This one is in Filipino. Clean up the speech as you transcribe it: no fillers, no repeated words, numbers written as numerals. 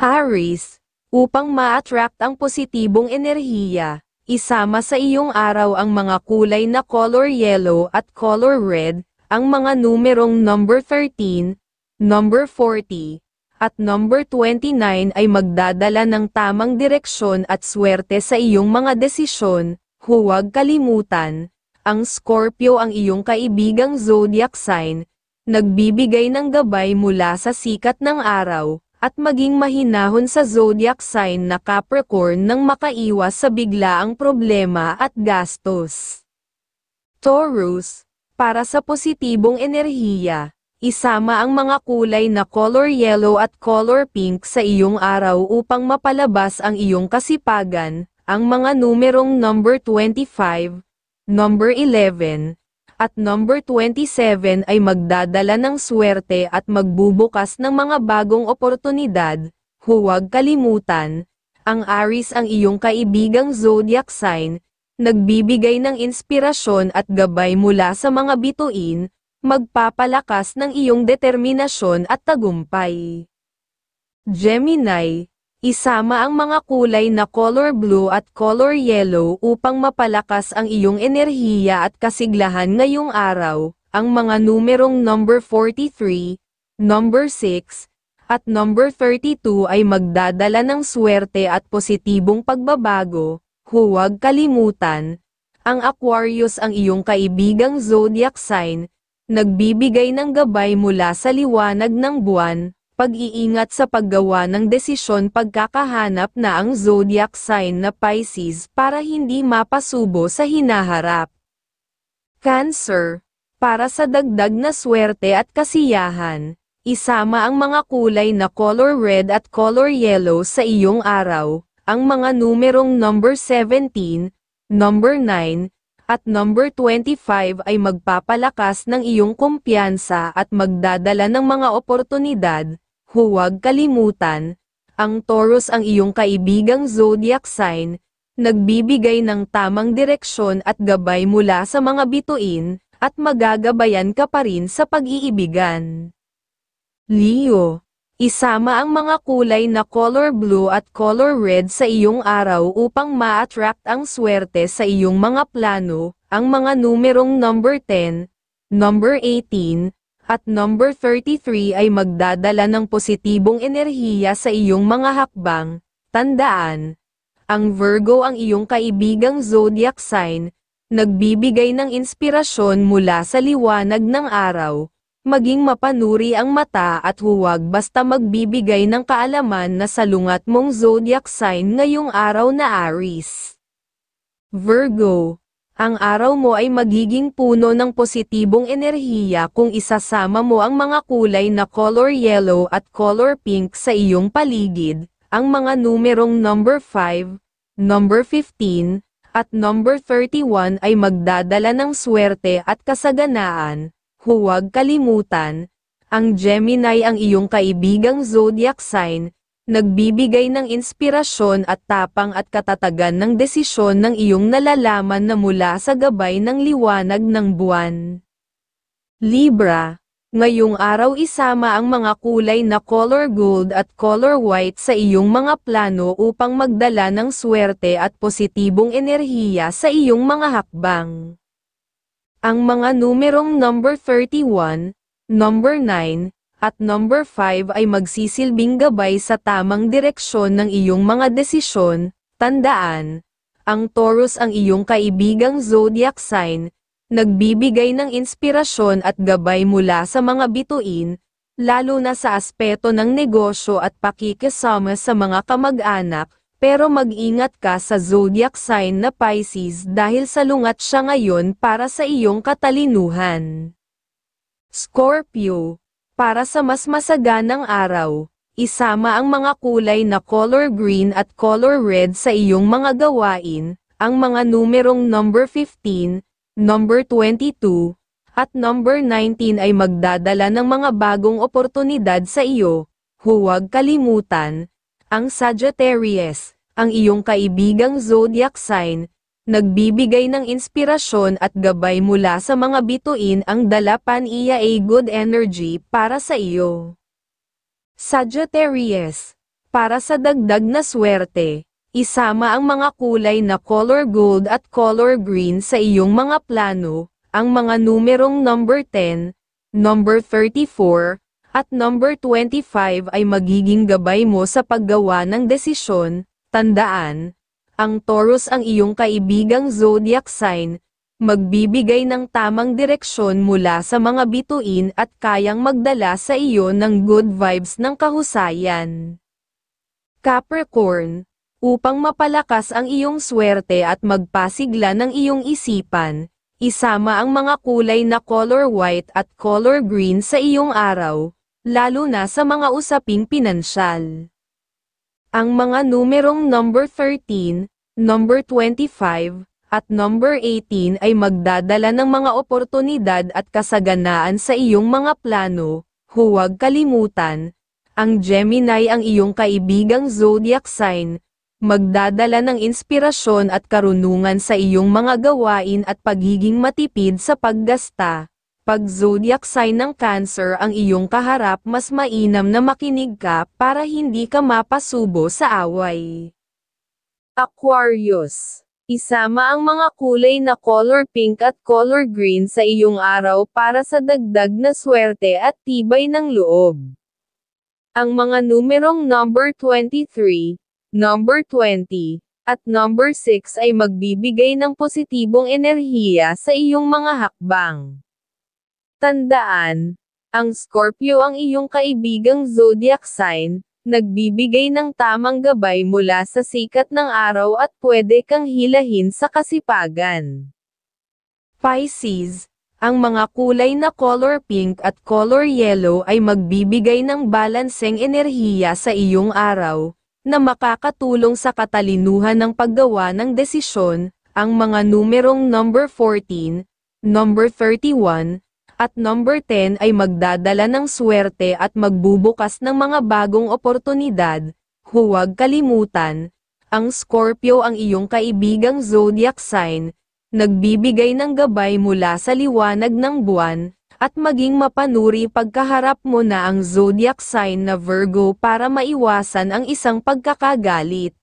Aries, upang ma-attract ang positibong enerhiya, isama sa iyong araw ang mga kulay na color yellow at color red, ang mga numerong number 13, number 40, at number 29 ay magdadala ng tamang direksyon at swerte sa iyong mga desisyon. Huwag kalimutan, ang Scorpio ang iyong kaibigang zodiac sign, nagbibigay ng gabay mula sa sikat ng araw, at maging mahinahon sa zodiac sign na Capricorn nang makaiwas sa biglaang problema at gastos. Taurus, para sa positibong enerhiya, isama ang mga kulay na color yellow at color pink sa iyong araw upang mapalabas ang iyong kasipagan. Ang mga numerong number 25, number 11, at number 27 ay magdadala ng swerte at magbubukas ng mga bagong oportunidad. Huwag kalimutan, ang Aries ang iyong kaibigang zodiac sign, nagbibigay ng inspirasyon at gabay mula sa mga bituin, magpapalakas ng iyong determinasyon at tagumpay. Gemini, isama ang mga kulay na color blue at color yellow upang mapalakas ang iyong enerhiya at kasiglahan ngayong araw. Ang mga numerong number 43, number 6, at number 32 ay magdadala ng swerte at positibong pagbabago. Huwag kalimutan, ang Aquarius ang iyong kaibigang zodiac sign, nagbibigay ng gabay mula sa liwanag ng buwan, pag-iingat sa paggawa ng desisyon pagkakahanap na ang zodiac sign na Pisces para hindi mapasubo sa hinaharap. Cancer, para sa dagdag na swerte at kasiyahan, isama ang mga kulay na color red at color yellow sa iyong araw. Ang mga numerong number 17, number 9, at number 25 ay magpapalakas ng iyong kumpiyansa at magdadala ng mga oportunidad. Huwag kalimutan, ang Taurus ang iyong kaibigang zodiac sign, nagbibigay ng tamang direksyon at gabay mula sa mga bituin, at magagabayan ka pa rin sa pag-iibigan. Leo, isama ang mga kulay na color blue at color red sa iyong araw upang ma-attract ang swerte sa iyong mga plano. Ang mga numerong number 10, number 18, at number 33 ay magdadala ng positibong enerhiya sa iyong mga hakbang. Tandaan, ang Virgo ang iyong kaibigang zodiac sign, nagbibigay ng inspirasyon mula sa liwanag ng araw. Maging mapanuri ang mata at huwag basta magbibigay ng kaalaman na salungat mong zodiac sign ngayong araw na Aries. Virgo, ang araw mo ay magiging puno ng positibong enerhiya kung isasama mo ang mga kulay na color yellow at color pink sa iyong paligid. Ang mga numerong number 5, number 15, at number 31 ay magdadala ng swerte at kasaganaan. Huwag kalimutan, ang Gemini ang iyong kaibigang zodiac sign, nagbibigay ng inspirasyon at tapang at katatagan ng desisyon ng iyong nalalaman na mula sa gabay ng liwanag ng buwan. Libra, ngayong araw isama ang mga kulay na color gold at color white sa iyong mga plano upang magdala ng swerte at positibong enerhiya sa iyong mga hakbang. Ang mga numerong number 31, number 9, at number 5 ay magsisilbing gabay sa tamang direksyon ng iyong mga desisyon. Tandaan, ang Taurus ang iyong kaibigang zodiac sign, nagbibigay ng inspirasyon at gabay mula sa mga bituin, lalo na sa aspeto ng negosyo at pakikisama sa mga kamag-anak. Pero mag-ingat ka sa zodiac sign na Pisces dahil salungat siya ngayon para sa iyong katalinuhan. Scorpio, para sa mas masaganang araw, isama ang mga kulay na color green at color red sa iyong mga gawain. Ang mga numerong number 15, number 22, at number 19 ay magdadala ng mga bagong oportunidad sa iyo. Huwag kalimutan, ang Sagittarius, ang iyong kaibigang zodiac sign, nagbibigay ng inspirasyon at gabay mula sa mga bituin ang dala niya ay good energy para sa iyo. Sagittarius, Para sa dagdag na swerte, isama ang mga kulay na color gold at color green sa iyong mga plano. Ang mga numerong number 10, number 34, at number 25 ay magiging gabay mo sa paggawa ng desisyon. Tandaan, ang Taurus ang iyong kaibigang zodiac sign, magbibigay ng tamang direksyon mula sa mga bituin at kayang magdala sa iyo ng good vibes ng kahusayan. Capricorn, upang mapalakas ang iyong swerte at magpasigla ng iyong isipan, isama ang mga kulay na color white at color green sa iyong araw, lalo na sa mga usaping pinansyal. Ang mga numerong number 13, number 25, at number 18 ay magdadala ng mga oportunidad at kasaganaan sa iyong mga plano. Huwag kalimutan, ang Gemini ang iyong kaibigang zodiac sign, magdadala ng inspirasyon at karunungan sa iyong mga gawain at pagiging matipid sa paggasta. Pag zodiac sign ng Cancer ang iyong kaharap, mas mainam na makinig ka para hindi ka mapasubo sa away. Aquarius, isama ang mga kulay na color pink at color green sa iyong araw para sa dagdag na swerte at tibay ng loob. Ang mga numerong number 23, number 20, at number 6 ay magbibigay ng positibong enerhiya sa iyong mga hakbang. Tandaan, ang Scorpio ang iyong kaibigang zodiac sign, nagbibigay ng tamang gabay mula sa sikat ng araw at pwede kang hilahin sa kasipagan. Pisces, ang mga kulay na color pink at color yellow ay magbibigay ng balanseng enerhiya sa iyong araw, na makakatulong sa katalinuhan ng paggawa ng desisyon. Ang mga numerong number 14, number 31, at number 10 ay magdadala ng swerte at magbubukas ng mga bagong oportunidad. Huwag kalimutan, ang Scorpio ang iyong kaibigang zodiac sign, nagbibigay ng gabay mula sa liwanag ng buwan, at maging mapanuri pagkaharap mo na ang zodiac sign na Virgo para maiwasan ang isang pagkakagalit.